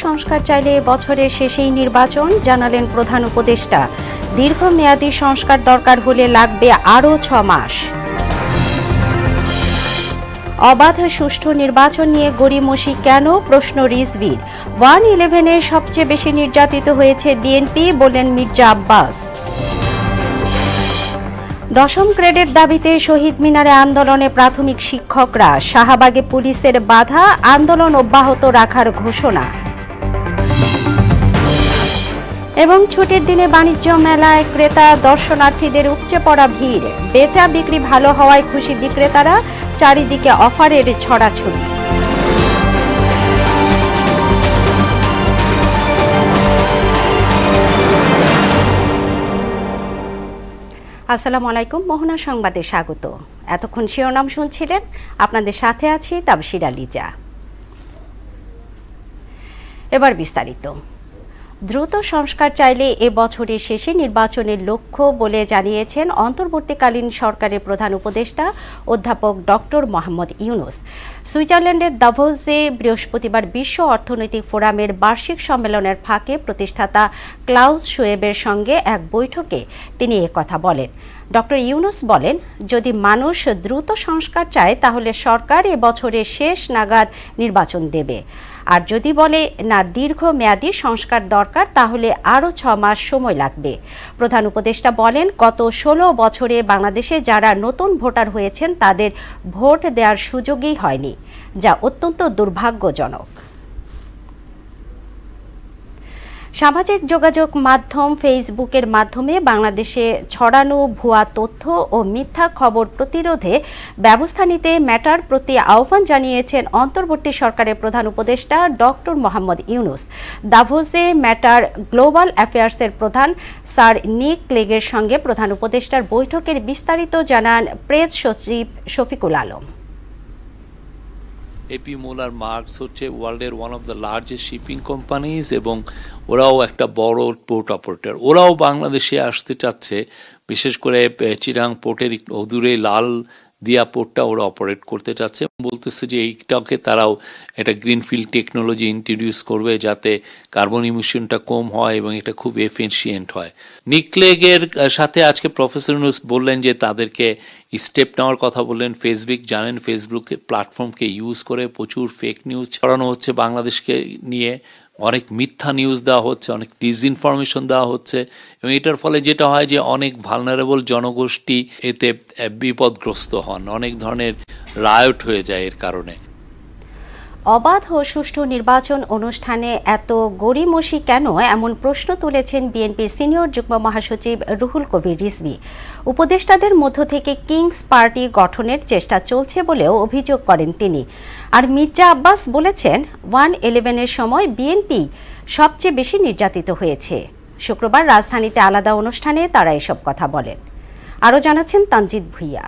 সংস্কার চাইলে বছরের শেষেই নির্বাচন, জানালেন প্রধান উপদেষ্টা। দীর্ঘমেয়াদী সংস্কার দরকার হলে লাগবে আরও 6 মাস। অবাধ সুষ্ঠু নির্বাচন নিয়ে গড়িমসি কেন, প্রশ্ন রিজভির। 111-এ সবচেয়ে বেশি নির্যাতিত হয়েছে বিএনপি, বললেন মির্জা আব্বাস। 10ম গ্রেডের দাবিতে শহীদ মিনারে আন্দোলনে প্রাথমিক শিক্ষকরা, শাহবাগে পুলিশের বাধা, আন্দোলন অব্যাহত রাখার ঘোষণা। এবং ছুটির দিনে বাণিজ্য মেলায় ক্রেতা দর্শনার্থীদের উপচে পড়া ভিড়, বেচা বিক্রি ভালো হওয়ায় খুশি বিক্রেতারা, চারিদিকে অফারের ছড়াছড়ি। আসসালামু আলাইকুম, মোহনা সংবাদে স্বাগত। এতক্ষণ শিরোনাম শুনছিলেন, আপনাদের সাথে আছি তাবশিরা লিজা। এবার বিস্তারিত। দ্রুত সংস্কার চাইলে এ বছরের শেষে নির্বাচনের লক্ষ্য বলে জানিয়েছেন অন্তর্বর্তীকালীন সরকারের প্রধান উপদেষ্টা অধ্যাপক ডক্টর মোহাম্মদ ইউনূস। সুইজারল্যান্ডের দাভোসে বৃহস্পতিবার বিশ্ব অর্থনৈতিক ফোরামের বার্ষিক সম্মেলনের ফাঁকে প্রতিষ্ঠাতা ক্লাউস শোয়েবের সঙ্গে এক বৈঠকে তিনি একথা বলেন। ডক্টর ইউনূস বলেন, যদি মানুষ দ্রুত সংস্কার চায় তাহলে সরকার এ বছরের শেষ নাগাদ নির্বাচন দেবে, আর যদি বলে না দীর্ঘমেয়াদী সংস্কার দরকার তাহলে আরও 6 মাস সময় লাগবে। প্রধান উপদেষ্টা বলেন, গত 16 বছরে বাংলাদেশে যারা নতুন ভোটার হয়েছেন তাদের ভোট দেওয়ার সুযোগই হয়নি, যা অত্যন্ত দুর্ভাগ্যজনক। সামাজিক যোগাযোগ মাধ্যম ফেসবুকের মাধ্যমে বাংলাদেশে ছড়ানো ভুয়া তথ্য ও মিথ্যা খবর প্রতিরোধে ব্যবস্থা নিতে ম্যাটার প্রতি আহ্বান জানিয়েছেন অন্তর্বর্তী সরকারের প্রধান উপদেষ্টা ডক্টর মোহাম্মদ ইউনূস। দাভোসে ম্যাটার গ্লোবাল অ্যাফেয়ার্সের প্রধান স্যার নিক ক্লেগের সঙ্গে প্রধান উপদেষ্টার বৈঠকের বিস্তারিত জানান প্রেস সচিব Shafiqul Alam. AP Moller Maersk হচ্ছে ওয়ার্ল্ডের one of the largest shipping companies এবং ওরাও একটা বড় পোর্ট অপারেটর। ওরাও বাংলাদেশে আসতে চাচ্ছে, বিশেষ করে চিরাং পোর্টের দূরে লাল দিয়া পোর্টটা ওরা অপারেট করতে চাচ্ছে। বলতেছে যে এইটাকে তারাও একটা গ্রিনফিল্ড টেকনোলজি ইন্ট্রোডিউস করবে যাতে কার্বন ইমিশনটা কম হয় এবং এটা খুব এফিশিয়েন্ট হয়। নিকলেগের সাথে আজকে প্রফেসর ইউনূস বললেন যে তাদেরকে স্টেপ নেওয়ার কথা বললেন। ফেসবুক জানেন, ফেসবুক প্ল্যাটফর্মকে ইউজ করে প্রচুর ফেক নিউজ ছড়ানো হচ্ছে বাংলাদেশকে নিয়ে, অনেক মিথ্যা নিউজ দেওয়া হচ্ছে, অনেক ডিসইনফরমেশন দেওয়া হচ্ছে এবং এটার ফলে যেটা হয় যে অনেক ভালনারেবল জনগোষ্ঠী এতে বিপদগ্রস্ত হন, অনেক ধরনের রায়ট হয়ে যায় এর কারণে। অবাধ ও সুষ্ঠু নির্বাচন অনুষ্ঠানে এত গড়িমসি কেন, এমন প্রশ্ন তুলেছেন বিএনপির সিনিয়র যুগ্ম মহাসচিব রুহুল কবির রিজভী। উপদেষ্টাদের মধ্য থেকে কিংস পার্টি গঠনের চেষ্টা চলছে বলেও অভিযোগ করেন তিনি। আর মির্জা আব্বাস বলেছেন, 111-এর সময় বিএনপি সবচেয়ে বেশি নির্যাতিত হয়েছে। শুক্রবার রাজধানীতে আলাদা অনুষ্ঠানে তারা এসব কথা বলেন। আরও জানাচ্ছেন তানজিদ ভুইয়া।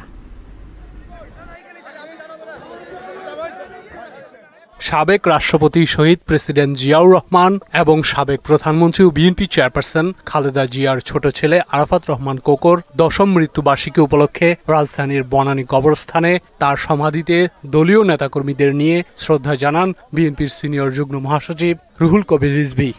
সাবেক রাষ্ট্রপতি শহীদ প্রেসিডেন্ট জিয়াউর রহমান এবং সাবেক প্রধানমন্ত্রী ও বিএনপি চেয়ারপারসন খালেদা জিয়ার ছোট ছেলে আরাফাত রহমান কোকর 10ম মৃত্যুবার্ষিকী উপলক্ষে রাজধানীর বনানী কবরস্থানে তার সমাধিতে দলীয় নেতাকর্মীদের নিয়ে শ্রদ্ধা জানান বিএনপির সিনিয়র যুগ্ম মহাসচিব রুহুল কবির রিজভী।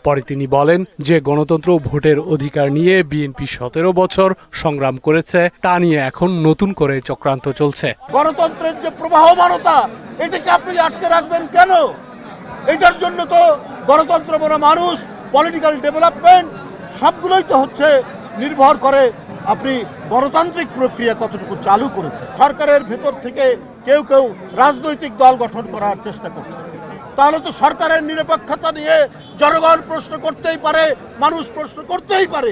পরে তিনি বলেন যে গণতন্ত্র ভোটের অধিকার নিয়ে বিএনপি 17 বছর সংগ্রাম করেছে, তা নিয়ে এখন নতুন করে চক্রান্ত চলছে। গণতন্ত্রের যে প্রবাহমানতা, এটাকে আপনি আটকে রাখবেন কেন? এটার জন্য তো গণতন্ত্র বড় মানুষ, পলিটিক্যাল ডেভেলপমেন্ট সবগুলোই তো হচ্ছে নির্ভর করে আপনি গণতান্ত্রিক প্রক্রিয়া কতটুকু চালু করেছেন। সরকারের ভেতর থেকে কেউ কেউ রাজনৈতিক দল গঠন করার চেষ্টা করছে, তাহলে তো সরকারের নিরপেক্ষতা নিয়ে জনগণ প্রশ্ন করতেই পারে, মানুষ প্রশ্ন করতেই পারে।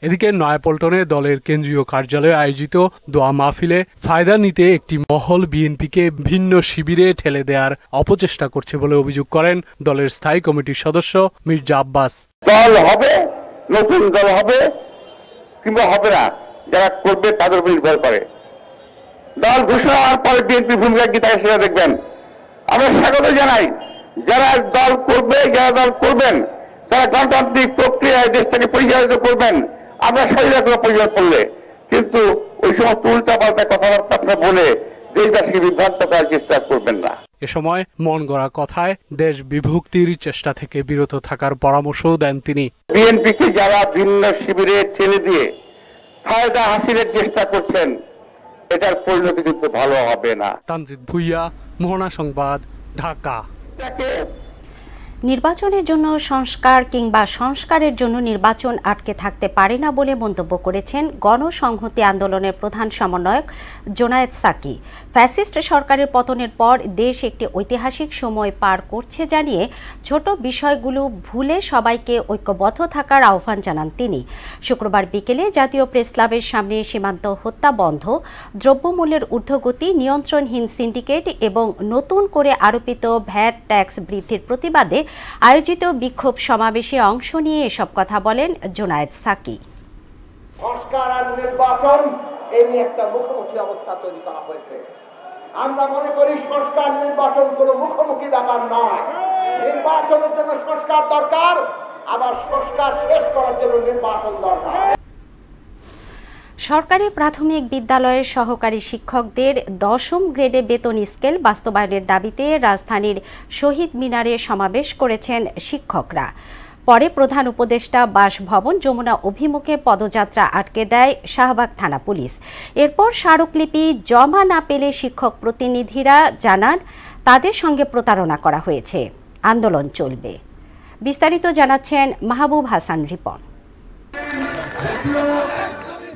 এদিকে নয়াপল্টনে দলের কেন্দ্রীয় কার্যালয়ে আয়োজিত দোয়া মাহফিলে ফায়দা নিতে একটি মহল বিএনপিকে ভিন্ন শিবিরে ঠেলে দেওয়ার অপচেষ্টা করছে বলে অভিযোগ করেন দলের স্থায়ী কমিটির সদস্য মির্জা আব্বাস। দল হবে, নতুন দল হবে কিংবা হবে না, যারা করবে তাদের উপর নির্ভর করে। দল ঘোষণা হওয়ার পরে বিএনপি ভূমিকা কি থাকে সেটা দেখবেন। আমরা স্বাগত জানাই যারা দল করবে, যারা দল করবেন তারা গণতান্ত্রিক প্রক্রিয়ায় দেশটাকে পরিচালিত করবেন। আমরা স্বাধীনতা পরিচালনা করলে কিন্তু ওই সমস্ত উল্টা পাল্টা কথাবার্তা আপনারা বলে দেশবাসীকে বিভ্রান্ত করার চেষ্টা করবেন না। এ সময় মন গড়া কথায় দেশ বিভক্তির চেষ্টা থেকে বিরত থাকার পরামর্শও দেন তিনি। বিএনপিকে যারা ভিন্ন শিবিরে ঠেলে দিয়ে ফায়দা হাসিলের চেষ্টা করছেন, এটার পরিণতি কিন্তু ভালো হবে না। তানজিদ ভুইয়া, মোহনা সংবাদ, ঢাকা। নির্বাচনের জন্য সংস্কার কিংবা সংস্কারের জন্য নির্বাচন আটকে থাকতে পারে না বলে মন্তব্য করেছেন গণসংহতি আন্দোলনের প্রধান সমন্বয়ক জোনায়েদ সাকি। ফ্যাসিস্ট সরকারের পতনের পর দেশ একটি ঐতিহাসিক সময় পার করছে জানিয়ে ছোট বিষয়গুলো ভুলে সবাইকে ঐক্যবদ্ধ থাকার আহ্বান জানান তিনি। শুক্রবার বিকেলে জাতীয় প্রেস ক্লাবের সামনে সীমান্ত হত্যা বন্ধ, দ্রব্যমূল্যের ঊর্ধ্বগতি, নিয়ন্ত্রণহীন সিন্ডিকেট এবং নতুন করে আরোপিত ভ্যাট ট্যাক্স বৃদ্ধির প্রতিবাদে আয়োজিত বিক্ষোভ সমাবেশে অংশ নিয়ে এসব কথা বলেন জোনায়েদ সাকি। সংস্কার আর নির্বাচন এই নিয়ে একটা মুখোমুখি অবস্থা তৈরি করা হয়েছে। আমরা মনে করি সংস্কার নির্বাচন কোনো মুখোমুখি ব্যাপার নয়। নির্বাচনের জন্য সংস্কার দরকার, আবার সংস্কার শেষ করার জন্য নির্বাচন দরকার। সরকারি প্রাথমিক বিদ্যালয়ের সহকারী শিক্ষকদের 10ম গ্রেডে বেতন স্কেল বাস্তবায়নের দাবিতে রাজধানীর শহীদ মিনারে সমাবেশ করেছেন শিক্ষকরা। পরে প্রধান উপদেষ্টা বাসভবন যমুনা অভিমুখে পদযাত্রা আটকে দেয় শাহবাগ থানা পুলিশ। এরপর স্মারকলিপি জমা না পেলে শিক্ষক প্রতিনিধিরা জানান তাদের সঙ্গে প্রতারণা করা হয়েছে, আন্দোলন চলবে। বিস্তারিত জানাচ্ছেন মাহবুব হাসান রিপন।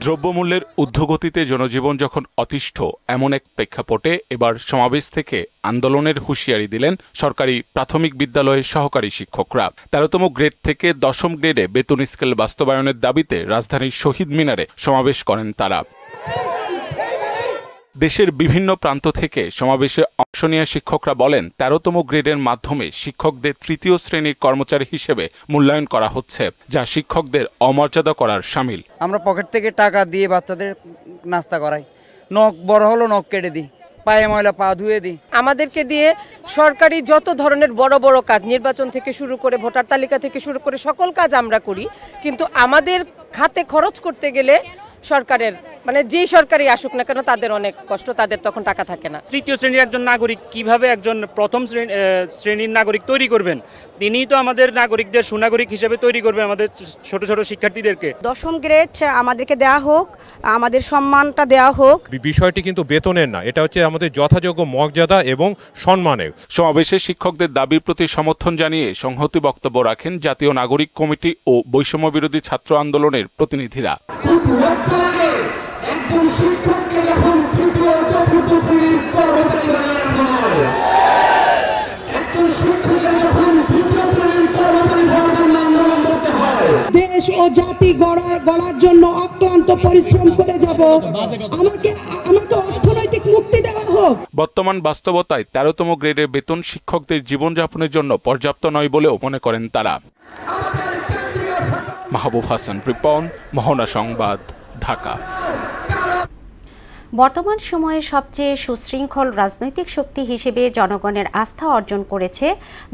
দ্রব্যমূল্যের ঊর্ধ্বগতিতে জনজীবন যখন অতিষ্ঠ, এমন এক প্রেক্ষাপটে এবার সমাবেশ থেকে আন্দোলনের হুঁশিয়ারি দিলেন সরকারি প্রাথমিক বিদ্যালয়ের সহকারী শিক্ষকরা। 13তম গ্রেড থেকে 10ম গ্রেডে বেতন স্কেল বাস্তবায়নের দাবিতে রাজধানীর শহীদ মিনারে সমাবেশ করেন তারা। দেশের বিভিন্ন প্রান্ত থেকে সমাবেশে অংশ নেওয়া শিক্ষকরা বলেন, 13তম গ্রেডের মাধ্যমে শিক্ষকদের তৃতীয় শ্রেণীর কর্মচারী হিসেবে মূল্যায়ন করা হচ্ছে, যা শিক্ষকদের অমর্যাদা করার শামিল। আমরা পকেট থেকে টাকা দিয়ে বাচ্চাদের নাস্তা করাই, নখ বড় হলো নখ কেটে দিই, পায়ে ময়লা পা ধুয়ে দিই। আমাদেরকে দিয়ে সরকারি যত ধরনের বড় বড় কাজ, নির্বাচন থেকে শুরু করে ভোটার তালিকা থেকে শুরু করে সকল কাজ আমরা করি, কিন্তু আমাদের খাতে খরচ করতে গেলে সরকারের যেই সরকারই আসুক না কেন তাদের অনেক কষ্ট, তাদের তখন টাকা থাকে না। তৃতীয় শ্রেণীর একজন নাগরিক কিভাবে একজন প্রথম শ্রেণীর নাগরিক তৈরি করবেন? তিনিই তো আমাদের নাগরিকদের সুনাগরিক হিসেবে তৈরি করবে আমাদের ছোট ছোট শিক্ষার্থীদেরকে। 10ম গ্রেড আমাদেরকে দেওয়া হোক, আমাদের সম্মানটা দেওয়া হোক। বিষয়টি কিন্তু বেতনের না, এটা হচ্ছে আমাদের যথাযোগ্য মর্যাদা এবং সম্মানের। সমাবেশে শিক্ষকদের দাবির প্রতি সমর্থন জানিয়ে সংহতি বক্তব্য রাখেন জাতীয় নাগরিক কমিটি ও বৈষম্য বিরোধী ছাত্র আন্দোলনের প্রতিনিধিরা। একজন শিক্ষককে যখন তৃতীয় চতুর্থ শ্রেণীর কর্মচারী বানিয়ে রাখা হয়, একজন শিক্ষকের যখন তৃতীয় শ্রেণীর কর্মচারী হওয়ার জন্য আন্দোলন করতে হয়, দেশ ও জাতি গড়ার জন্য অক্লান্ত পরিশ্রম করে যাব, আমাকে অর্থনৈতিক মুক্তি দেওয়া হোক। বর্তমান বাস্তবতায় 13তম গ্রেডের বেতন শিক্ষকদের জীবনযাপনের জন্য পর্যাপ্ত নয় বলেও মনে করেন তারা। মাহবুব হাসান রিপন, মোহনা সংবাদ, ঢাকা। বর্তমান সময়ে সবচেয়ে সুশৃঙ্খল রাজনৈতিক শক্তি হিসেবে জনগণের আস্থা অর্জন করেছে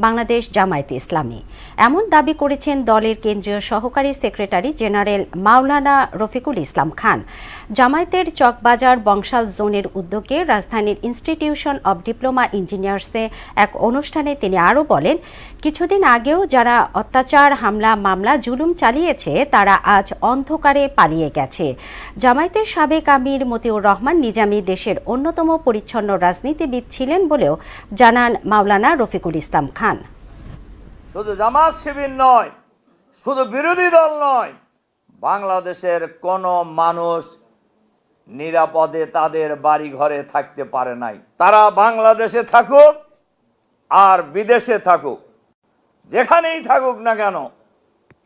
বাংলাদেশ জামায়াতে ইসলামী, এমন দাবি করেছেন দলের কেন্দ্রীয় সহকারী সেক্রেটারি জেনারেল মাওলানা রফিকুল ইসলাম খান। জামায়াতের চকবাজার বংশাল জোনের উদ্যোগে রাজধানীর ইনস্টিটিউশন অব ডিপ্লোমা ইঞ্জিনিয়ার্সে এক অনুষ্ঠানে তিনি আরও বলেন, কিছুদিন আগেও যারা অত্যাচার, হামলা, মামলা, জুলুম চালিয়েছে তারা আজ অন্ধকারে পালিয়ে গেছে। জামায়াতের সাবেক আমির মতিউর রহমান নিজামী দেশের অন্যতম পরিচ্ছন্ন রাজনীতিবিদ ছিলেন বলেও জানান মাওলানা রফিকুল ইসলাম খান। শুধু জামাত শিবির নয়, শুধু বিরোধী দল নয়, বাংলাদেশের কোনো মানুষ নিরাপদে তাদের বাড়ি ঘরে থাকতে পারে নাই। তারা বাংলাদেশে থাকুক আর বিদেশে থাকুক, যেখানেই থাকুক না কেন,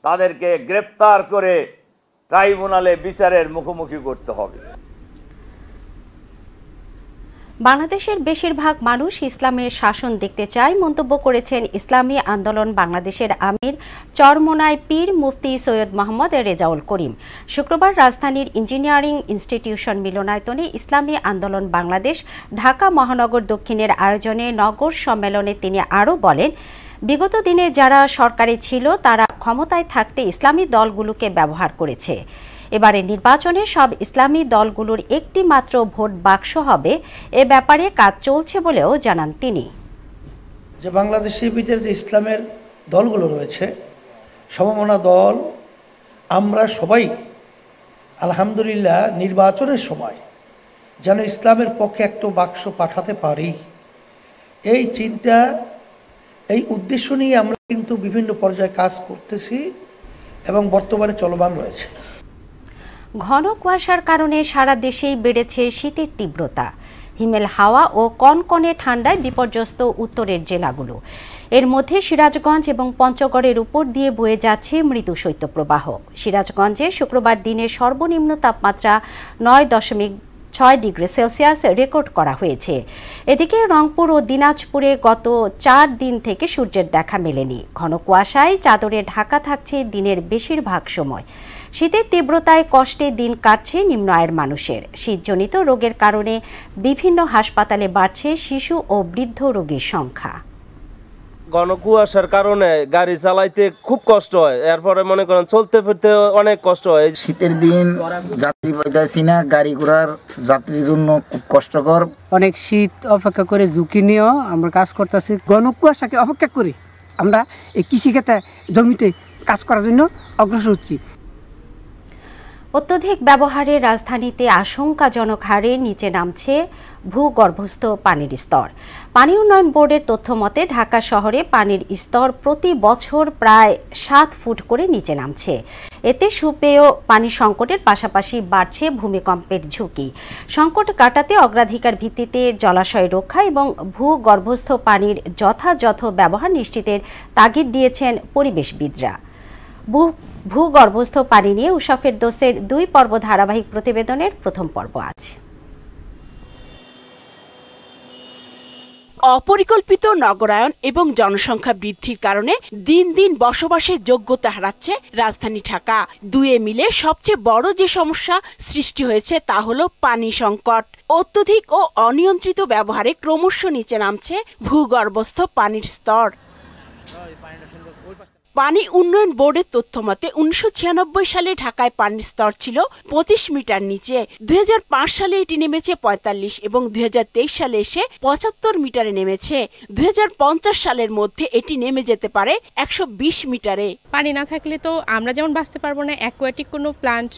তাদেরকে গ্রেপ্তার করে ট্রাইব্যুনালে বিচারের মুখোমুখি করতে হবে। বাংলাদেশের বেশিরভাগ মানুষ ইসলামের শাসন দেখতে চায় মন্তব্য করেছেন ইসলামী আন্দোলন বাংলাদেশের আমির চরমোনাই পীর মুফতি সৈয়দ মোহাম্মদ রেজাউল করিম। শুক্রবার রাজধানীর ইঞ্জিনিয়ারিং ইনস্টিটিউশন মিলনায়তনে ইসলামী আন্দোলন বাংলাদেশ ঢাকা মহানগর দক্ষিণের আয়োজনে নগর সম্মেলনে তিনি আরও বলেন, বিগত দিনে যারা সরকারে ছিল তারা ক্ষমতায় থাকতে ইসলামী দলগুলোকে ব্যবহার করেছে। এবারে নির্বাচনে সব ইসলামী দলগুলোর একটি মাত্র ভোট বাক্স হবে, এ ব্যাপারে কাজ চলছে বলেও জানান তিনি। যে বাংলাদেশের ভিতরে যে ইসলামের দলগুলো রয়েছে, সমমনা দল, আমরা সবাই আলহামদুলিল্লাহ নির্বাচনের সময় যেন ইসলামের পক্ষে একটা বাক্স পাঠাতে পারি, এই চিন্তা, এই উদ্দেশ্য নিয়ে আমরা কিন্তু বিভিন্ন পর্যায়ে কাজ করতেছি এবং বর্তমানে চলমান রয়েছে। ঘন কুয়াশার কারণে সারা দেশেই বেড়েছে শীতের তীব্রতা। হিমেল হাওয়া ও কনকনে ঠান্ডায় বিপর্যস্ত উত্তরের জেলাগুলো। এর মধ্যে সিরাজগঞ্জ এবং পঞ্চগড়ের উপর দিয়ে বয়ে যাচ্ছে মৃদু শৈত্যপ্রবাহ। সিরাজগঞ্জে শুক্রবার দিনের সর্বনিম্ন তাপমাত্রা 9.6 ডিগ্রি সেলসিয়াস রেকর্ড করা হয়েছে। এদিকে রংপুর ও দিনাজপুরে গত 4 দিন থেকে সূর্যের দেখা মেলেনি। ঘন কুয়াশায় চাদরে ঢাকা থাকছে দিনের বেশিরভাগ সময়। শীতের তীব্রতায় কষ্টে দিন কাটছে নিম্ন আয়ের মানুষের। শীতজনিত রোগের কারণে বিভিন্ন হাসপাতালে বাড়ছে শিশু ও বৃদ্ধ রোগীর সংখ্যা। ঘন কুয়াশার কারণে গাড়ি চালাইতে খুব কষ্ট হয়, এরপরে মনে করেন চলতে ফিরতে অনেক কষ্ট হয়। শীতের দিন যাত্রী পাইতেছি না, গাড়ি ঘোড়ার যাত্রীর জন্য খুব কষ্টকর। অনেক শীত অপেক্ষা করে ঝুঁকি নিয়েও আমরা কাজ করতেছি। ঘন কুয়াশাকে অপেক্ষা করি আমরা এই কৃষিক্ষেত্রে জমিতে কাজ করার জন্য অগ্রসর হচ্ছি। অত্যধিক ব্যবহারে রাজধানীতে আশঙ্কাজনক হারে নিচে নামছে ভূগর্ভস্থ পানির স্তর। পানি উন্নয়ন বোর্ডের তথ্য মতে ঢাকা শহরে পানির স্তর প্রতি বছর প্রায় 7 ফুট করে নিচে নামছে। এতে সুপেয় পানি সংকটের পাশাপাশি বাড়ছে ভূমিকম্পের ঝুঁকি। সংকট কাটাতে অগ্রাধিকার ভিত্তিতে জলাশয় রক্ষা এবং ভূগর্ভস্থ পানির যথাযথ ব্যবহার নিশ্চিতের তাগিদ দিয়েছেন পরিবেশবিদরা। ভূগর্ভস্থ পানি নিয়ে উষা ফেরদৌসের 2 পর্ব ধারাবাহিক প্রতিবেদনের প্রথম পর্ব আছে। অপরিকল্পিত নগরায়ন এবং জনসংখ্যা বৃদ্ধির কারণে দিন দিন বসবাসের যোগ্যতা হারাচ্ছে রাজধানী ঢাকা। দুয়ে মিলে সবচেয়ে বড় যে সমস্যা সৃষ্টি হয়েছে তা হলো পানি সংকট। অত্যধিক ও অনিয়ন্ত্রিত ব্যবহারে ক্রমশ নিচে নামছে ভূগর্ভস্থ পানির স্তর। পানি উন্নয়ন বোর্ডের তথ্য মতে 1996 সালে ঢাকায় পানির স্তর ছিল 25 মিটার নিচে। 2005 সালে এটি নেমেছে 45 এবং 2023 সালে এসে 75 মিটারে নেমেছে। 2050 সালের মধ্যে এটি নেমে যেতে পারে 120 মিটারে। পানি না থাকলে তো আমরা যেমন বাঁচতে পারবো না, অ্যাকোয়াটিক কোনো প্লান্ট,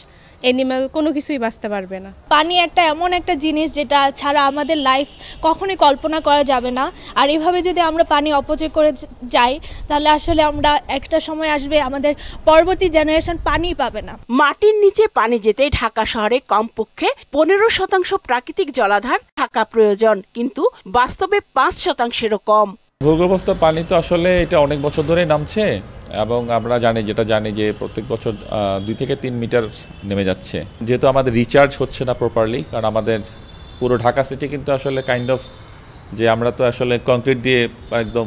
অ্যানিমাল কোনো কিছুই বাঁচতে পারবে না। পানি এমন একটা জিনিস যেটা ছাড়া আমাদের লাইফ কখনোই কল্পনা করা যাবে না। আর এভাবে যদি আমরা পানি অপচয় করে যাই তাহলে আসলে আমরা একটা সময় আসবে আমাদের পরবর্তী জেনারেশন পানি পাবে না। মাটির নিচে পানি যেতে ঢাকা শহরে কমপক্ষে 15% প্রাকৃতিক জলাধার থাকা প্রয়োজন, কিন্তু বাস্তবে 5%-এরও কম। ভূগর্ভস্থ পানি তো আসলে এটা অনেক বছর ধরেই নামছে এবং আমরা জানি যে প্রত্যেক বছর 2 থেকে 3 মিটার নেমে যাচ্ছে। যেহেতু আমাদের রিচার্জ হচ্ছে না প্রপারলি, কারণ আমাদের পুরো ঢাকা সিটি কিন্তু আসলে কাইন্ড অফ যে আমরা তো আসলে কংক্রিট দিয়ে একদম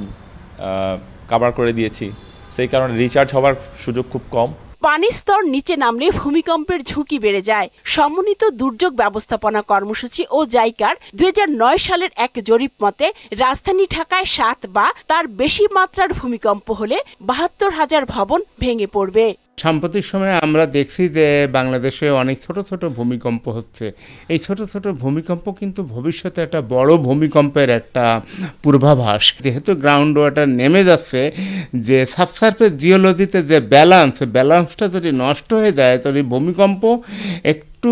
কভার করে দিয়েছি, সেই কারণে রিচার্জ হওয়ার সুযোগ খুব কম। পানির স্তর নিচে নামলে ভূমিকম্পের ঝুঁকি বেড়ে যায়। সমন্বিত দুর্যোগ ব্যবস্থাপনা কর্মসূচি ও জাইকার 2009 সালের এক জরিপ মতে রাজধানী ঢাকায় 7 বা তার বেশি মাত্রার ভূমিকম্প হলে 72,000 ভবন ভেঙে পড়বে। সাম্প্রতিক সময়ে আমরা দেখছি যে বাংলাদেশে অনেক ছোট ছোট ভূমিকম্প হচ্ছে। এই ছোট ছোট ভূমিকম্প কিন্তু ভবিষ্যতে একটা বড় ভূমিকম্পের একটা পূর্বাভাস। যেহেতু গ্রাউন্ড ওয়াটার নেমে যাচ্ছে, যে সাবসারফেস জিওলজিতে যে ব্যালেন্সটা যদি নষ্ট হয়ে যায় তাহলে ভূমিকম্প একটু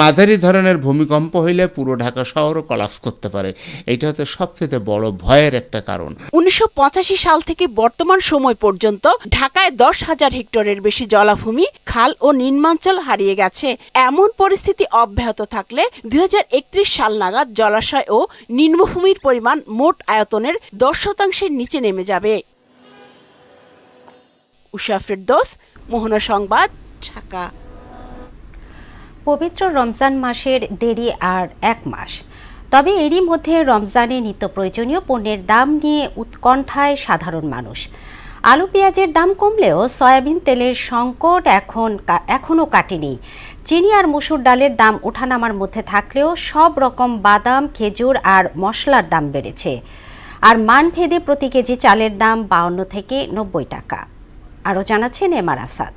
মাঝারি ধরনের ভূমিকম্প হইলে পুরো ঢাকা শহরও কলাপস করতে পারে। এটা হচ্ছে সবচেয়ে বড় ভয়ের একটা কারণ। 1985 সাল থেকে বর্তমান সময় পর্যন্ত ঢাকায় 10,000 হেক্টরের বেশি জলাভূমি, খাল ও নিম্নাঞ্চল হারিয়ে গেছে। এমন পরিস্থিতি অব্যাহত থাকলে 2031 সাল নাগাদ জলাশয় ও নিম্নভূমির পরিমাণ মোট আয়তনের 10% নিচে নেমে যাবে। উষা ফেরদৌস, মোহনা সংবাদ, ঢাকা। পবিত্র রমজান মাসের দেরি আর 1 মাস, তবে এরই মধ্যে রমজানে নিত্য প্রয়োজনীয় পণ্যের দাম নিয়ে উৎকণ্ঠায় সাধারণ মানুষ। আলু পেঁয়াজের দাম কমলেও সয়াবিন তেলের সংকট এখনও কাটেনি। চিনি আর মসুর ডালের দাম ওঠানামার মধ্যে থাকলেও সব রকম বাদাম, খেজুর আর মশলার দাম বেড়েছে। আর মানভেদে প্রতি কেজি চালের দাম 52 থেকে 90 টাকা। আরও জানাচ্ছেন এমআর আসাদ।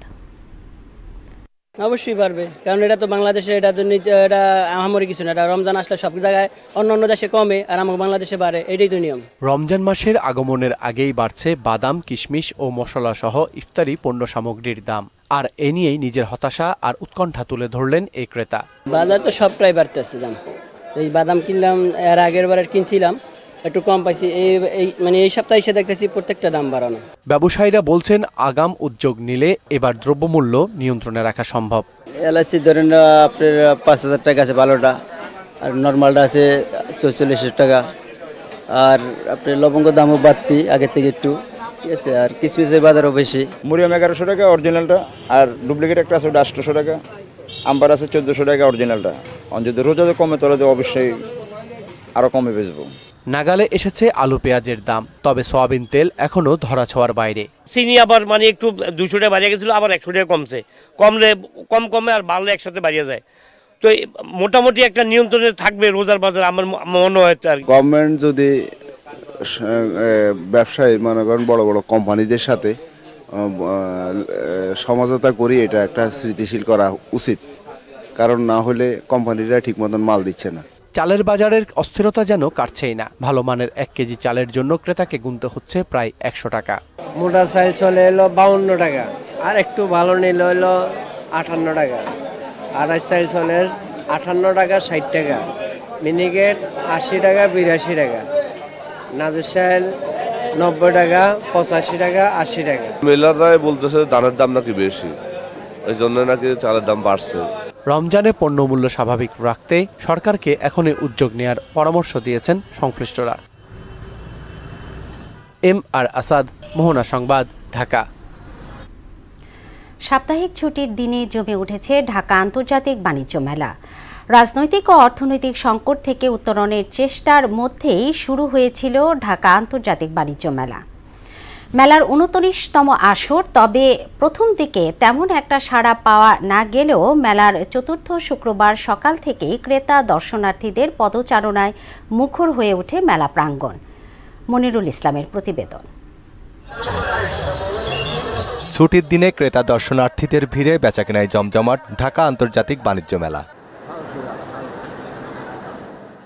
অবশ্যই পারবে, কারণ এটা তো বাংলাদেশে, এটা তো এটা আহামরি কিছু না। এটা রমজান আসলে সব জায়গায় অন্য অন্য দেশে কমে আর আমাকে বাংলাদেশে বাড়ে, এটাই তো নিয়ম। রমজান মাসের আগমনের আগেই বাড়ছে বাদাম, কিশমিশ ও মশলা সহ ইফতারি পণ্য সামগ্রীর দাম। আর এ নিয়েই নিজের হতাশা আর উৎকণ্ঠা তুলে ধরলেন এই ক্রেতা। বাজার তো সবটাই বাড়তেছে দাম। এই বাদাম কিনলাম, এর আগের বারে কিনছিলাম, একটু কম পাইছি। এই সপ্তাহে এসে দেখতেছি প্রত্যেকটা দাম বাড়ানো। ব্যবসায়ীরা বলছেন আগাম উদ্যোগ নিলে এবার দ্রব্যমূল্য নিয়ন্ত্রণে রাখা সম্ভব। এলআইসি ধরেন আপনার 5,000 টাকা আছে ভালোটা, আর নর্মালটা আছে 44 টাকা। আর আপনার লবঙ্গ দামও বাড়তি আগের থেকে একটু, ঠিক আছে। আর কিশমিশের বাজারও বেশি। মরিয়াম 1100 টাকা অরিজিনালটা, আর ডুপ্লিকেট একটা আছে 800 টাকা। আম্বার আছে 1400 টাকা অরিজিনালটা। যদি রোজা কমে তাহলে অবশ্যই আরও কমে বেচবো। নাগালে এসেছে আলু পেঁয়াজের দাম, তবে সয়াবিন তেল এখনো ধরাছোঁয়ার বাইরে। চিনি আবার একটু 200 টাকা বাড়িয়ে গেছিল, আবার 100 টাকা কমছে। কমে আর বাড়লে একসাথে বাড়িয়ে যায়। তো মোটামুটি একটা নিয়ন্ত্রণে থাকবে রোজার বাজার, আমার মনে হয়। গভর্নমেন্ট যদি ব্যবসায়ী মনে করেন বড় বড় কোম্পানিদের সাথে সমঝোতা করি, এটা একটা স্থিতিশীল করা উচিত, কারণ না হলে কোম্পানিরা ঠিক মতন মাল দিচ্ছে না। চালের বাজারের অস্থিরতা যেন কাটছেই না। ভালো মানের 1 কেজি চালের জন্য ক্রেতাকে গুনতে হচ্ছে প্রায় 100 টাকা। মোটা চাল চলে এলো 52 টাকা, আর একটু ভালো নিলে হলো 58 টাকা। আড়াই চাল চলে 58 টাকা 60 টাকা, মিনিকেট 80 টাকা 82 টাকা, নাজের চাল 90 টাকা 85 টাকা 80 টাকা। মেলাররাই বলতেছে ধানের দাম নাকি বেশি, এই জন্য নাকি চালের দাম বাড়ছে। রমজানে পণ্যমূল্য স্বাভাবিক রাখতে সরকারকে এখনই উদ্যোগ নেয়ার পরামর্শ দিয়েছেন সংশ্লিষ্টরা। MR আসাদ, মোহনা সংবাদ, ঢাকা। সাপ্তাহিক ছুটির দিনে জমে উঠেছে ঢাকা আন্তর্জাতিক বাণিজ্য মেলা। রাজনৈতিক ও অর্থনৈতিক সংকট থেকে উত্তরণের চেষ্টার মধ্যেই শুরু হয়েছিল ঢাকা আন্তর্জাতিক বাণিজ্য মেলা। মেলার 29তম আসর, তবে প্রথম দিকে তেমন একটা সাড়া পাওয়া না গেলেও মেলার চতুর্থ শুক্রবার সকাল থেকেই ক্রেতা দর্শনার্থীদের পদচারণায় মুখর হয়ে ওঠে মেলা প্রাঙ্গণ। মনিরুল ইসলামের প্রতিবেদন। ছুটির দিনে ক্রেতা দর্শনার্থীদের ভিড়ে বেচাকেনায় জমজমাট ঢাকা আন্তর্জাতিক বাণিজ্য মেলা।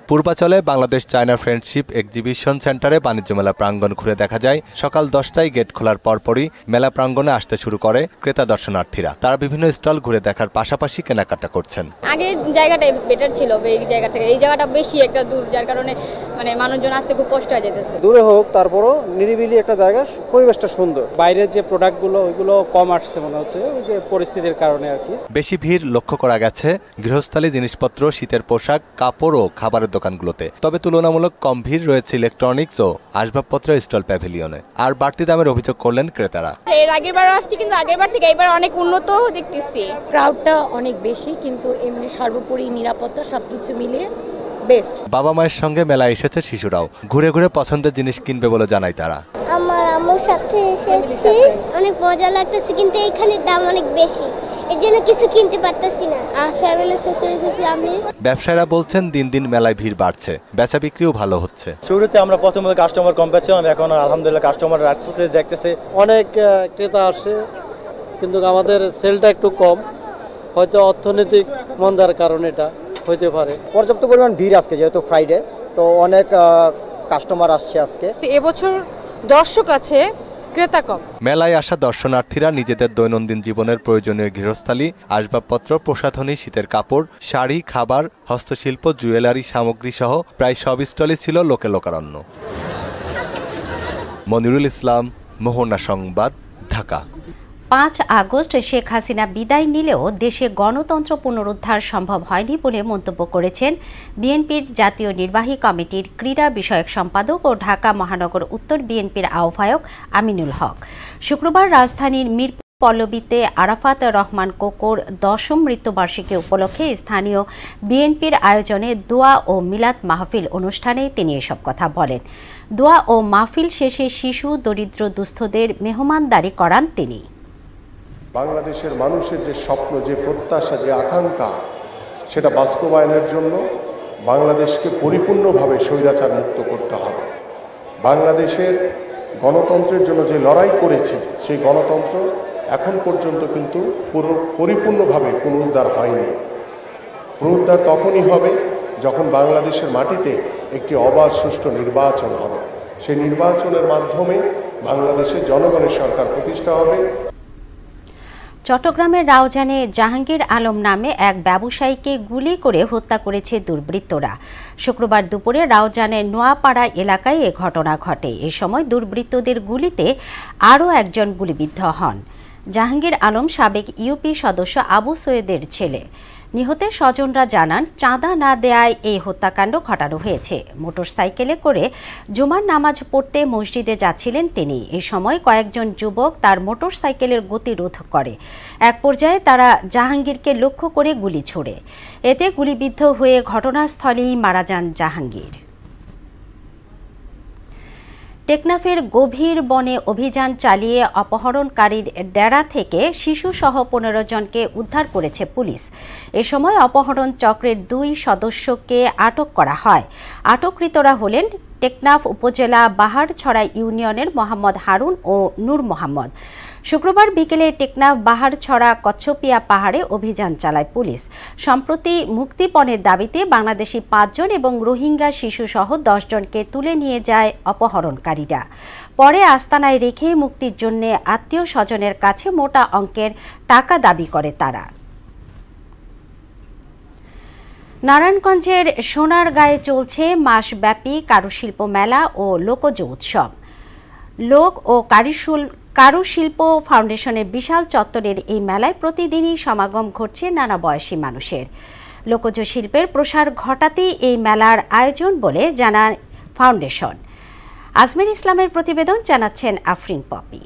পূর্বাচলে বাংলাদেশ চায়না ফ্রেন্ডশিপ এক্সিবিশন সেন্টারে বাণিজ্য মেলা প্রাঙ্গণ ঘুরে দেখা যায় সকাল 10টায় গেট খোলার পরপরই মেলা প্রাঙ্গণে আসতে শুরু করে ক্রেতা দর্শনার্থীরা। তারা বিভিন্ন স্টল ঘুরে দেখার পাশাপাশি কেনাকাটা করছেন। আগে জায়গাটা বেটার ছিল, এই জায়গা থেকে এই জায়গাটা বেশি একটা দূর, যার কারণে মানুষজন আসতে খুব কষ্ট হয়ে যেতেছে। দূরে হোক তারপরও নিরিবিলি একটা জায়গা, পরিবেশটা সুন্দর। বাইরের যে প্রোডাক্টগুলো ওইগুলো কম আসছে মনে হচ্ছে, ওই যে পরিস্থিতির কারণে আর কি। বেশি ভিড় লক্ষ্য করা গেছে গৃহস্থালী জিনিসপত্র, শীতের পোশাক, কাপড় ও খাবারের দোকানগুলোতে। তবে তুলনামূলক কম ভিড় রয়েছে ইলেকট্রনিক্স ও আসবাবপত্রের স্টল প্যাভিলিয়নে। আর বাড়তি দামের অভিযোগ করলেন ক্রেতারা। এর আগেরবার আসছি, কিন্তু আগেরবার থেকে এবার অনেক উন্নত দেখতেছি। ক্রাউডটা অনেক বেশি, কিন্তু এমনি সর্বোপরি নিরাপত্তা সবকিছু মিলিয়ে বেস্ট। বাবা মায়ের সঙ্গে মেলায় এসেছে শিশুরাও। ঘুরে ঘুরে পছন্দের জিনিস কিনবে বলে জানায় তারা। আমার আম্মুর সাথে এসেছি, অনেক মজা লাগতেছে, কিন্তু এইখানে দাম অনেক বেশি, এর জন্য কিছু কিনতে পারতেছি না। আর ফ্যামিলির সাথে এসেছি আমি। ব্যবসায়ীরা বলছেন দিন দিন মেলায় ভিড় বাড়ছে, বেচা বিক্রিও ভালো হচ্ছে। শুরুতে আমরা প্রথমে কাস্টমার কম পেয়েছিলাম, এখন আলহামদুলিল্লাহ কাস্টমার আসছে, দেখতেছে অনেক ক্রেতা আসছে, কিন্তু আমাদের সেলটা একটু কম, হয়তো অর্থনৈতিক মন্দার কারণে এটা হইতে পারে। পর্যাপ্ত পরিমাণ ভিড় আজকে, যেহেতু ফ্রাইডে, তো অনেক কাস্টমার আসছে আজকে। এবছর দর্শক আছে, ক্রেতা কম। মেলায় আসা দর্শনার্থীরা নিজেদের দৈনন্দিন জীবনের প্রয়োজনীয় গৃহস্থালী, আসবাবপত্র, প্রসাধনী, শীতের কাপড়, শাড়ি, খাবার, হস্তশিল্প, জুয়েলারি সামগ্রী সহ প্রায় সব স্টলে ছিল লোকে লোকারণ্য। মনিরুল ইসলাম, মোহনা সংবাদ, ঢাকা। 5 আগস্ট শেখ হাসিনা বিদায় নিলেও দেশে গণতন্ত্র পুনরুদ্ধার সম্ভব হয়নি বলে মন্তব্য করেছেন বিএনপির জাতীয় নির্বাহী কমিটির ক্রীড়া বিষয়ক সম্পাদক ও ঢাকা মহানগর উত্তর বিএনপির আহ্বায়ক আমিনুল হক। শুক্রবার রাজধানীর মিরপুর পল্লবীতে আরাফাত রহমান কোকোর 10ম মৃত্যুবার্ষিকী উপলক্ষে স্থানীয় বিএনপির আয়োজনে দোয়া ও মিলাদ মাহফিল অনুষ্ঠানে তিনি এসব কথা বলেন। দোয়া ও মাহফিল শেষে শিশু, দরিদ্র, দুস্থদের মেহমানদারি করান তিনি। বাংলাদেশের মানুষের যে স্বপ্ন, যে প্রত্যাশা, যে আকাঙ্ক্ষা, সেটা বাস্তবায়নের জন্য বাংলাদেশকে পরিপূর্ণভাবে স্বৈরাচার মুক্ত করতে হবে। বাংলাদেশের গণতন্ত্রের জন্য যে লড়াই করেছে, সেই গণতন্ত্র এখন পর্যন্ত কিন্তু পরিপূর্ণভাবে পুনরুদ্ধার হয়নি। পুনরুদ্ধার তখনই হবে যখন বাংলাদেশের মাটিতে একটি অবাধ সুষ্ঠু নির্বাচন হবে। সেই নির্বাচনের মাধ্যমে বাংলাদেশের জনগণের সরকার প্রতিষ্ঠা হবে। চট্টগ্রামের রাউজানে জাহাঙ্গীর আলম নামে এক ব্যবসায়ীকে গুলি করে হত্যা করেছে দুর্বৃত্তরা। শুক্রবার দুপুরে রাউজানের নোয়াপাড়া এলাকায় এ ঘটনা ঘটে। এ সময় দুর্বৃত্তদের গুলিতে আরও একজন গুলিবিদ্ধ হন। জাহাঙ্গীর আলম সাবেক ইউপি সদস্য আবু সৈয়দের ছেলে। নিহতের স্বজনরা জানান, চাঁদা না দেয়ায় এই হত্যাকাণ্ড ঘটানো হয়েছে। মোটরসাইকেলে করে জুমার নামাজ পড়তে মসজিদে যাচ্ছিলেন তিনি। এই সময় কয়েকজন যুবক তার মোটরসাইকেলের গতিরোধ করে। এক পর্যায়ে তারা জাহাঙ্গীরকে লক্ষ্য করে গুলি ছোড়ে। এতে গুলিবিদ্ধ হয়ে ঘটনাস্থলেই মারা যান জাহাঙ্গীর। টেকনাফের গভীর বনে অভিযান চালিয়ে অপহরণকারীর ডেরা থেকে শিশুসহ 15 জনকে উদ্ধার করেছে পুলিশ। এ সময় অপহরণ চক্রের 2 সদস্যকে আটক করা হয়। আটককৃতরা হলেন টেকনাফ উপজেলা বাহারছড়া ইউনিয়নের মোহাম্মদ হারুন ও নূর মোহাম্মদ। শুক্রবার বিকেলে টেকনাফ বাহারছড়া কচ্ছপিয়া পাহাড়ে অভিযান চালায় পুলিশ। সম্প্রতি মুক্তিপণের দাবিতে বাংলাদেশি 5 জন এবং রোহিঙ্গা শিশুসহ 10 জনকে তুলে নিয়ে যায় অপহরণকারীরা। পরে আস্তানায় রেখে মুক্তির জন্য আত্মীয় স্বজনের কাছে মোটা অঙ্কের টাকা দাবি করে তারা। নারায়ণগঞ্জের সোনারগাঁয়ে চলছে মাসব্যাপী কারুশিল্প মেলা ও লোকজ উৎসব। লোক ও কারুশিল্প ফাউন্ডেশনের বিশাল চত্বরের এই মেলায় প্রতিদিনই সমাগম ঘটছে নানা বয়সী মানুষের। লোকজ শিল্পের প্রসার ঘটাতেই এই মেলার আয়োজন বলে জানান ফাউন্ডেশন। আজমের ইসলামের প্রতিবেদন, জানাচ্ছেন আফরিন পপি।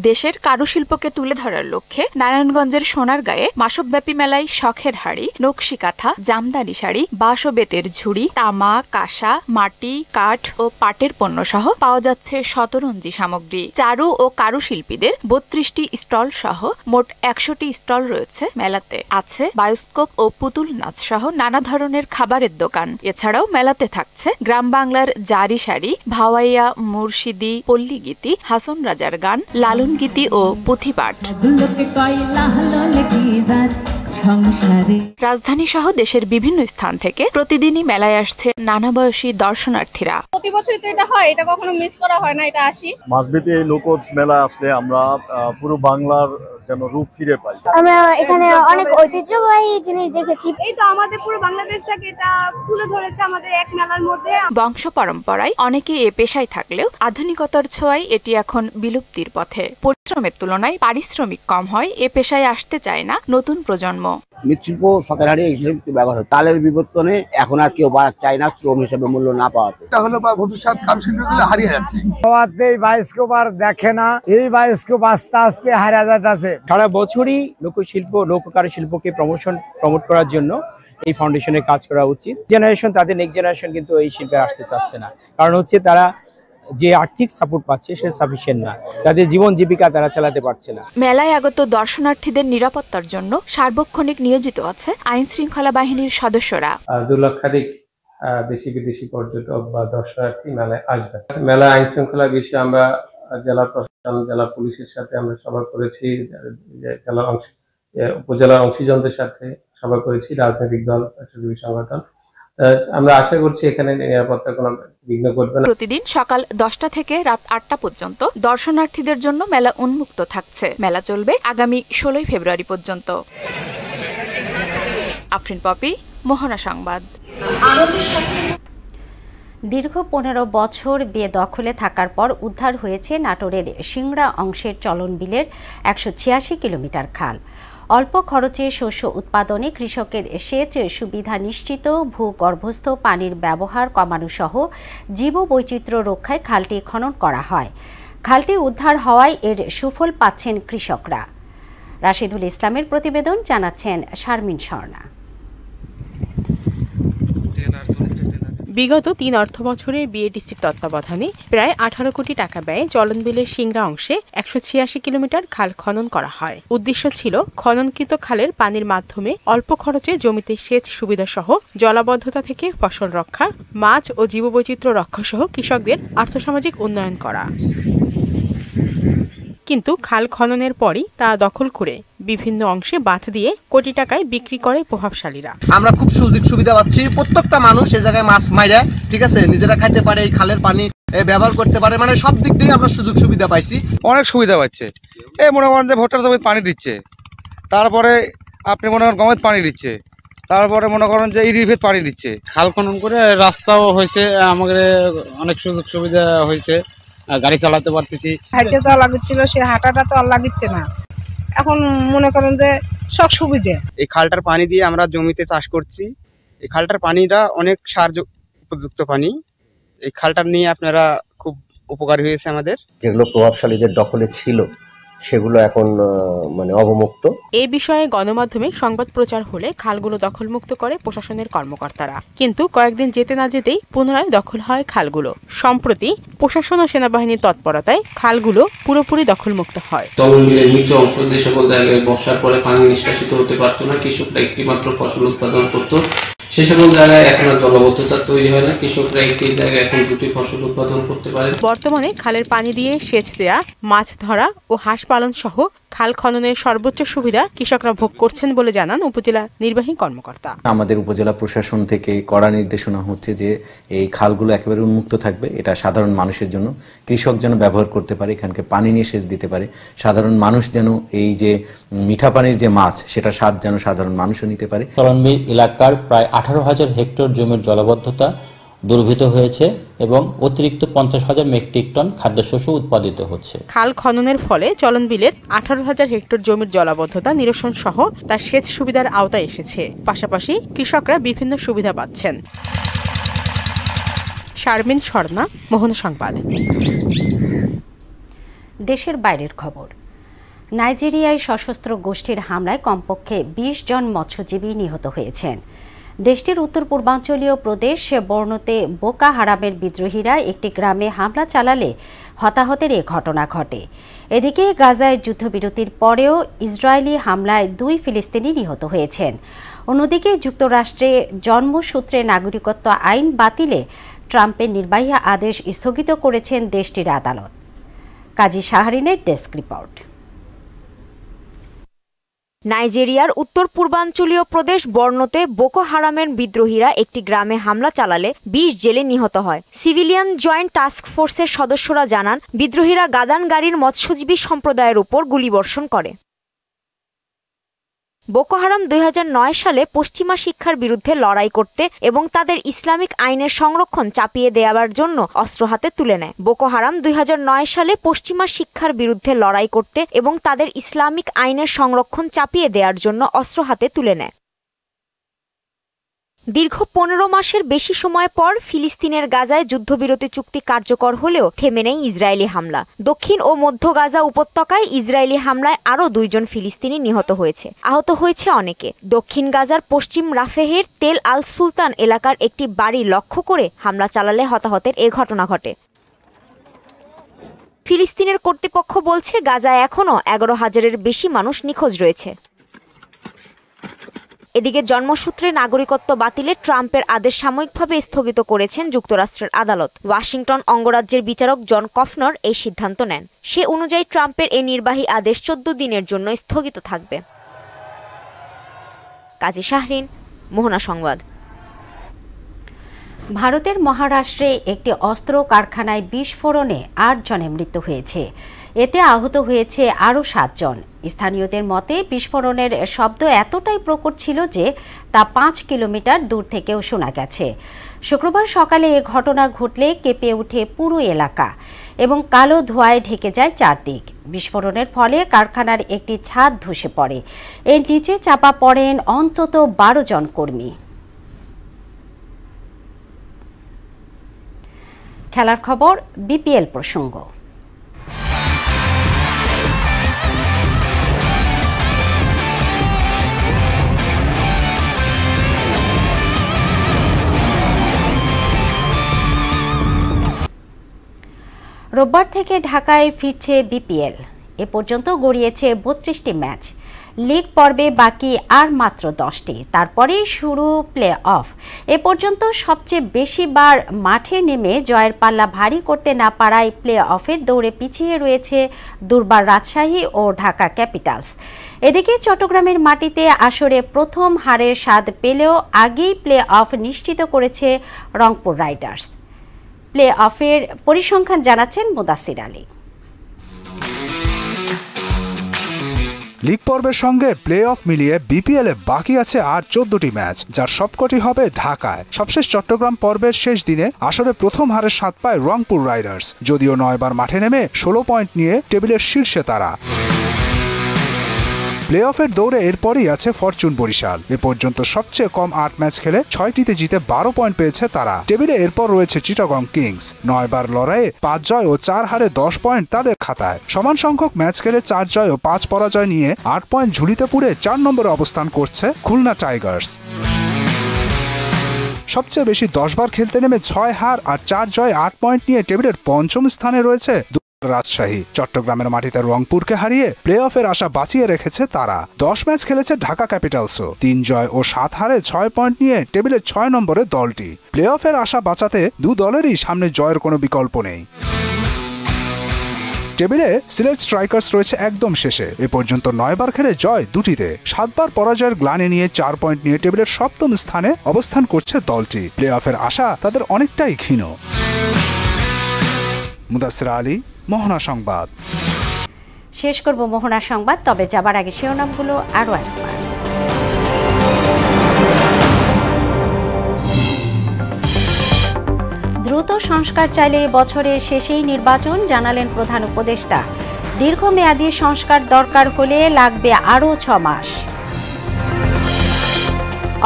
দেশের কারুশিল্পকে তুলে ধরার লক্ষ্যে নারায়ণগঞ্জের সোনারগাঁয়ে মাসব্যাপী মেলায় শখের হাড়ি, নকশি কাঁথা, জামদানি শাড়ি, বাঁশ ও বেতের ঝুড়ি, তামা, কাঁসা, মাটি, কাঠ ও পাটের পণ্য সহ পাওয়া যাচ্ছে শতরঞ্জি সামগ্রী। চারু ও কারুশিল্পীদের 32টি স্টল সহ মোট 100টি স্টল রয়েছে মেলাতে। আছে বায়োস্কোপ ও পুতুল নাচ সহ নানা ধরনের খাবারের দোকান। এছাড়াও মেলাতে থাকছে গ্রাম বাংলার জারি শাড়ি, ভাওয়াইয়া, মুর্শিদি, পল্লীগীতি, হাসন রাজার গান, লালন গীতি ও পুঁথিপাঠ। রাজধানী সহ দেশের বিভিন্ন স্থান থেকে প্রতিদিনই মেলায় আসছে নানা বয়সী দর্শনার্থীরা। প্রতি বছরই তো এটা হয়, এটা কখনো মিস করা হয় না, এটা আসি। মাসব্যাপী এই লোকজ মেলা আসলে আমরা পুরো বাংলার যেন রূপ ফিরে পাই। আমরা এখানে অনেক ঐতিহ্যবাহী জিনিস দেখেছি। এই তো আমাদের পুরো বাংলাদেশটাকে এটা তুলে ধরেছে আমাদের এক মেলার মধ্যে। বংশ পরম্পরায় অনেকে এ পেশায় থাকলেও আধুনিকতার ছোঁয়ায় এটি এখন বিলুপ্তির পথে। পরিশ্রমের তুলনায় পারিশ্রমিক কম হয়, এ পেশায় আসতে চায় না নতুন প্রজন্ম। মৃৎশিল্প শখের হাড়ি ব্যবহার হয়। তালের বিবর্তনে এখন আর কেউ চায় না শ্রম হিসেবে মূল্য না পাওয়াতে। এটা হলো ভবিষ্যৎ কারুশিল্পগুলো হারিয়ে যাচ্ছে। বায়োস্কোপ আর দেখে না, এই বায়োস্কোপ আস্তে আস্তে হারিয়ে যাচ্ছে। সারা বছরই লোকশিল্প, লোক কারুশিল্পকে প্রমোট করার জন্য এই ফাউন্ডেশনের কাজ করা উচিত। জেনারেশন, তাদের নেক্সট জেনারেশন কিন্তু এই শিল্পে আসতে চাচ্ছে না, কারণ হচ্ছে তারা যে আর্থিক সাপোর্ট পাচ্ছে সে সাফিসিয়েন্ট না, তাদের জীবন জীবিকা তারা চালাতে পারছে না। মেলায় আগত দর্শনার্থীদের নিরাপত্তার জন্য সার্বক্ষণিক নিয়োজিত আছে আইন শৃঙ্খলা বাহিনীর সদস্যরা। 2 লক্ষাধিক দেশি বিদেশি পর্যটক বা দর্শনার্থী মেলায় আসবে। মেলা আইন শৃঙ্খলা বিষয়ে আমরা জেলা প্রশাসন, জেলা পুলিশের সাথে আমরা সভা করেছি, উপজেলার অংশীজনদের সাথে সভা করেছি, রাজনৈতিক দল, পেশাজীবী সংগঠন। আমরা আশা করছি এখানে নিরাপত্তা কোনো বিঘ্ন ঘটবে না। প্রতিদিন সকাল 10টা থেকে রাত 8টা পর্যন্ত দর্শনার্থীদের জন্য মেলা উন্মুক্ত থাকছে। মেলা চলবে আগামী 16 ফেব্রুয়ারি পর্যন্ত। আফরিন পপি, মোহনা সংবাদ। দীর্ঘ 15 বছর বেদখলে থাকার পর উদ্ধার হয়েছে নাটোরের সিংড়া অংশের চলনবিলের 186 কিলোমিটার খাল। অল্প খরচে শস্য উৎপাদনে কৃষকের সেচ সুবিধা নিশ্চিত, ভূগর্ভস্থ পানির ব্যবহার কমানো সহ জীববৈচিত্র্য রক্ষায় খালটি খনন করা হয়। খালটি উদ্ধার হওয়ায় এর সুফল পাচ্ছেন কৃষকরা। রাশিদুল ইসলামের প্রতিবেদন, জানাচ্ছেন শারমিন স্বর্ণা। বিগত 3 অর্থবছরে বিএডিসির তত্ত্বাবধানে প্রায় 18 কোটি টাকা ব্যয়ে চলনবিলের সিংড়া অংশে 186 কিলোমিটার খাল খনন করা হয়। উদ্দেশ্য ছিল খননকৃত খালের পানির মাধ্যমে অল্প খরচে জমিতে সেচ সুবিধা সহ জলাবদ্ধতা থেকে ফসল রক্ষা, মাছ ও জীববৈচিত্র্য রক্ষা সহ কৃষকদের আর্থসামাজিক উন্নয়ন করা। কিন্তু খাল খননের পরই তা দখল করে বিভিন্ন অংশে বাঁধ দিয়ে কোটি টাকায় বিক্রি করে প্রভাবশালীরা। আমরা খুব সুযোগ সুবিধা পাচ্ছি, প্রত্যেকটা মানুষ এই জায়গায় মাছ মাইরা ঠিক আছে নিজেরা খাইতে পারে, এই খালের পানি ব্যবহার করতে পারে, মানে সব দিক দিয়ে আমরা সুযোগ সুবিধা পাইছি, অনেক সুবিধা পাচ্ছে। এই মনে করেন যে ভোটার জমিতে পানি দিচ্ছে, তারপরে আপনি মনে করেন গমের পানি দিচ্ছে, তারপরে মনে করেন যে ইরিভেত পানি দিচ্ছে। খাল খনন করে রাস্তাও হয়েছে, আমাদের অনেক সুযোগ সুবিধা হয়েছে, গাড়ি চালাতে পারতেছি। হাইটে তো লাগছিল, সে হাঁটাটা তো আর লাগিচ্ছে না, এখন মনে করেন যে সব সুবিধা। এই খালটার পানি দিয়ে আমরা জমিতে চাষ করছি, এই খালটার পানিটা অনেক সার উপযুক্ত পানি, এই খালটার নিয়ে আপনারা খুব উপকারী হয়েছে আমাদের। যেগুলো প্রভাবশালীদের দখলে ছিল সেগুলো এখন মানে অবমুক্ত। এই বিষয়ে গণমাধ্যমে সংবাদ প্রচার হলে খালগুলো দখলমুক্ত করে প্রশাসনের কর্মকর্তারা, কিন্তু কয়েকদিন যেতে না যেতেই পুনরায় দখল হয় খালগুলো। সম্প্রতি প্রশাসন ও সেনাবাহিনীর তৎপরতায় খালগুলো পুরোপুরি দখলমুক্ত হয়। তলবিলের নিচু অংশ যে সকল জায়গায় বর্ষার পরে পানি নিষ্কাশিত হতে পারতো না, কৃষকরা একটিমাত্র ফসল উৎপাদন করত, সে সকল জায়গায় এখন আর জলাবদ্ধতা তৈরি হয় না, কৃষকরা একটি জায়গায় এখন দুটি ফসল উৎপাদন করতে পারে। বর্তমানে খালের পানি দিয়ে সেচ দেয়া, মাছ ধরা ও হাঁস পালন সহ খাল খননের সর্বোচ্চ সুবিধা কৃষকরা ভোগ করছেন বলে জানান উপজেলা নির্বাহী কর্মকর্তা। আমাদের উপজেলা প্রশাসন থেকে কড়া নির্দেশনা হচ্ছে যে এই খালগুলো একেবারে উন্মুক্ত থাকবে, এটা সাধারণ মানুষের জন্য, কৃষক যেন ব্যবহার করতে পারে, এখানকে পানি নিয়ে সেচ দিতে পারে, সাধারণ মানুষ যেন এই যে মিঠা পানির যে মাছ সেটা স্বাদ যেন সাধারণ মানুষও নিতে পারে। চলনবিল এলাকার প্রায় 18,000 হেক্টর জমির জলাবদ্ধতা দুর্ভূত হয়েছে এবং অতিরিক্ত 50,000 মেট্রিক টন খাদ্যশস্য উৎপাদিত হচ্ছে। খাল খননের ফলে চলনবিলের 18,000 হেক্টর জমির জলাবদ্ধতা নিরসন সহ তার সেচ সুবিধার আওতায় এসেছে। পাশাপাশি কৃষকরা বিভিন্ন সুবিধা পাচ্ছেন। শারমিন স্বর্ণা, মোহনা সংবাদ। দেশের বাইরের খবর। নাইজেরিয়ায় সশস্ত্র গোষ্ঠীর হামলায় কমপক্ষে 20 জন মৎস্যজীবী নিহত হয়েছেন। দেশটির উত্তর পূর্বাঞ্চলীয় প্রদেশ বর্নোতে বোকো হারামের বিদ্রোহীরা একটি গ্রামে হামলা চালালে হতাহতের এ ঘটনা ঘটে। এদিকে গাজায় যুদ্ধবিরতির পরেও ইসরায়েলি হামলায় 2 ফিলিস্তিনি নিহত হয়েছেন। অন্যদিকে যুক্তরাষ্ট্রে জন্মসূত্রে নাগরিকত্ব আইন বাতিলে ট্রাম্পের নির্বাহী আদেশ স্থগিত করেছেন দেশটির আদালত। কাজী শাহরিনের ডেস্ক রিপোর্ট। নাইজেরিয়ার উত্তর পূর্বাঞ্চলীয় প্রদেশ বর্নোতে বোকো হারামের বিদ্রোহীরা একটি গ্রামে হামলা চালালে 20 জেলে নিহত হয়। সিভিলিয়ান জয়েন্ট টাস্ক ফোর্সের সদস্যরা জানান, বিদ্রোহীরা গাদান গাড়ির মৎস্যজীবী সম্প্রদায়ের উপর গুলিবর্ষণ করে। বোকো হারাম 2009 সালে পশ্চিমা শিক্ষার বিরুদ্ধে লড়াই করতে এবং তাদের ইসলামিক আইনের সংরক্ষণ চাপিয়ে দেওয়ার জন্য অস্ত্র হাতে তুলে নেয়। বোকো হারাম 2009 সালে পশ্চিমা শিক্ষার বিরুদ্ধে লড়াই করতে এবং তাদের ইসলামিক আইনের সংরক্ষণ চাপিয়ে দেওয়ার জন্য অস্ত্র হাতে তুলে নেয়। দীর্ঘ 15 মাসের বেশি সময় পর ফিলিস্তিনের গাজায় যুদ্ধবিরতি চুক্তি কার্যকর হলেও থেমে নেই ইসরায়েলি হামলা। দক্ষিণ ও মধ্য গাজা উপত্যকায় ইসরায়েলি হামলায় আরও 2 জন ফিলিস্তিনি নিহত হয়েছে, আহত হয়েছে অনেকে। দক্ষিণ গাজার পশ্চিম রাফেহের তেল আল সুলতান এলাকার একটি বাড়ি লক্ষ্য করে হামলা চালালে হতাহতের এ ঘটনা ঘটে। ফিলিস্তিনের কর্তৃপক্ষ বলছে, গাজায় এখনও 11,000-এর বেশি মানুষ নিখোঁজ রয়েছে। এদিকে জন্মসূত্রে নাগরিকত্ব বাতিলে ট্রাম্পের আদেশ সাময়িকভাবে স্থগিত করেছেন যুক্তরাষ্ট্রের আদালত। ওয়াশিংটন অঙ্গরাজ্যের বিচারক জন কফনর এই সিদ্ধান্ত নেন। সে অনুযায়ী ট্রাম্পের এই নির্বাহী আদেশ 14 দিনের জন্য স্থগিত থাকবে। কাজী শাহরিন, মোহনা সংবাদ। ভারতের মহারাষ্ট্রে একটি অস্ত্র কারখানায় বিস্ফোরণে 8 জনের মৃত্যু হয়েছে। এতে আহত হয়েছে আরও 7 জন। স্থানীয়দের মতে বিস্ফোরণের শব্দ এতটাই প্রকট ছিল যে তা 5 কিলোমিটার দূর থেকেও শোনা গেছে। শুক্রবার সকালে এ ঘটনা ঘটলে কেঁপে ওঠে পুরো এলাকা এবং কালো ধোঁয়ায় ঢেকে যায় চারদিক। বিস্ফোরণের ফলে কারখানার একটি ছাদ ধসে পড়ে। এর নিচে চাপা পড়েন অন্তত 12 জন কর্মী। খেলার খবর, বিপিএল প্রসঙ্গ। রোববার থেকে ঢাকায় ফিরছে বিপিএল। এ পর্যন্ত গড়িয়েছে 32টি ম্যাচ। লিগ পর্বে বাকি আর মাত্র 10টি, তারপরেই শুরু প্লে অফ। এ পর্যন্ত সবচেয়ে বেশি বার মাঠে নেমে জয়ের পাল্লা ভারী করতে না পারায় প্লে অফের দৌড়ে পিছিয়ে রয়েছে দুর্বার রাজশাহী ও ঢাকা ক্যাপিটালস। এদিকে চট্টগ্রামের মাটিতে আসরে প্রথম হারের স্বাদ পেলেও আগেই প্লে অফ নিশ্চিত করেছে রংপুর রাইডার্স। প্লে অফের পরিসংখ্যান জানাচ্ছেন মুদাসির আলী। লিগ পর্বের সঙ্গে প্লে অফ মিলিয়ে বিপিএল এ বাকি আছে আর 14টি ম্যাচ, যার সবকটি হবে ঢাকায়। সবশেষ চট্টগ্রাম পর্বের শেষ দিনে আসরে প্রথম হারের স্বাদ পায় রংপুর রাইডার্স। যদিও 9 বার মাঠে নেমে 16 পয়েন্ট নিয়ে টেবিলের শীর্ষে তারা। প্লে অফের দৌড়ে এরপরই আছে ফরচুন বরিশাল। এ পর্যন্ত সবচেয়ে কম 8 ম্যাচ খেলে 6টিতে জিতে 12 পয়েন্ট পেয়েছে তারা। টেবিলে এরপর রয়েছে চিটাগং কিংস। 9 বার লড়াইয়ে 5 জয় ও 4 হারে 10 পয়েন্ট তাদের খাতায়। সমান সংখ্যক ম্যাচ খেলে 4 জয় ও 5 পরাজয় নিয়ে 8 পয়েন্ট ঝুলিতে পুড়ে 4 নম্বরে অবস্থান করছে খুলনা টাইগার্স। সবচেয়ে বেশি 10 বার খেলতে নেমে 6 হার আর 4 জয় 8 পয়েন্ট নিয়ে টেবিলের 5ম স্থানে রয়েছে রাজশাহী। চট্টগ্রামের মাটিতে রংপুরকে হারিয়ে প্লে অফের আশা বাঁচিয়ে রেখেছে তারা। 10 ম্যাচ খেলেছে ঢাকা ক্যাপিটালসও। 3 জয় ও 7 হারে 6 পয়েন্ট নিয়ে টেবিলের 6 নম্বরে দলটি। প্লে অফের আশা বাঁচাতে দু দলেরই সামনে জয়ের কোনো বিকল্প নেই। টেবিলে সিলেট স্ট্রাইকার্স রয়েছে একদম শেষে। এ পর্যন্ত 9 বার খেলে জয় 2টিতে। 7 বার পরাজয়ের গ্লানি নিয়ে 4 পয়েন্ট নিয়ে টেবিলের 7ম স্থানে অবস্থান করছে দলটি। প্লে অফের আশা তাদের অনেকটাই ক্ষীণ। মুদাসির আলী, মোহনা সংবাদ। শেষ করব মোহনা সংবাদ, তবে যাবার আগে শিরোনামগুলো আরও একবার। দ্রুত সংস্কার চাইলে বছরের শেষেই নির্বাচন, জানালেন প্রধান উপদেষ্টা। দীর্ঘমেয়াদী সংস্কার দরকার হলে লাগবে আরও 6 মাস।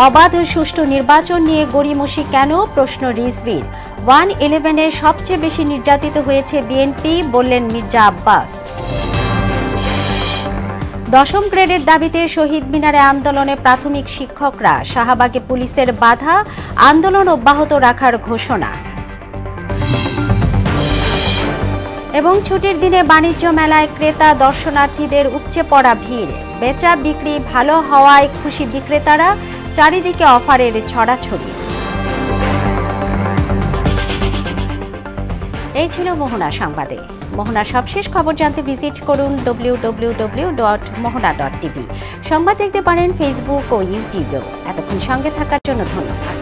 অবাধ সুষ্ঠু নির্বাচন নিয়ে গড়িমসি কেন, প্রশ্ন রিজভির। 111-এ সবচেয়ে বেশি নির্যাতিত হয়েছে বিএনপি, বললেন মির্জা আব্বাস। 10ম গ্রেডের দাবিতে শহীদ মিনারে আন্দোলনে প্রাথমিক শিক্ষকরা, শাহবাগে পুলিশের বাধা, আন্দোলন অব্যাহত রাখার ঘোষণা। এবং ছুটির দিনে বাণিজ্য মেলায় ক্রেতা দর্শনার্থীদের উপচে পড়া ভিড়। বেচা বিক্রি ভালো হওয়ায় খুশি বিক্রেতারা, চারিদিকে অফারের ছড়াছড়ি। এই ছিল মোহনা সংবাদে। মোহনা সবশেষ খবর জানতে ভিজিট করুন www.mohona.tv। সংবাদ দেখতে পারেন ফেসবুক ও ইউটিউবেও। এতক্ষণ সঙ্গে থাকার জন্য ধন্যবাদ।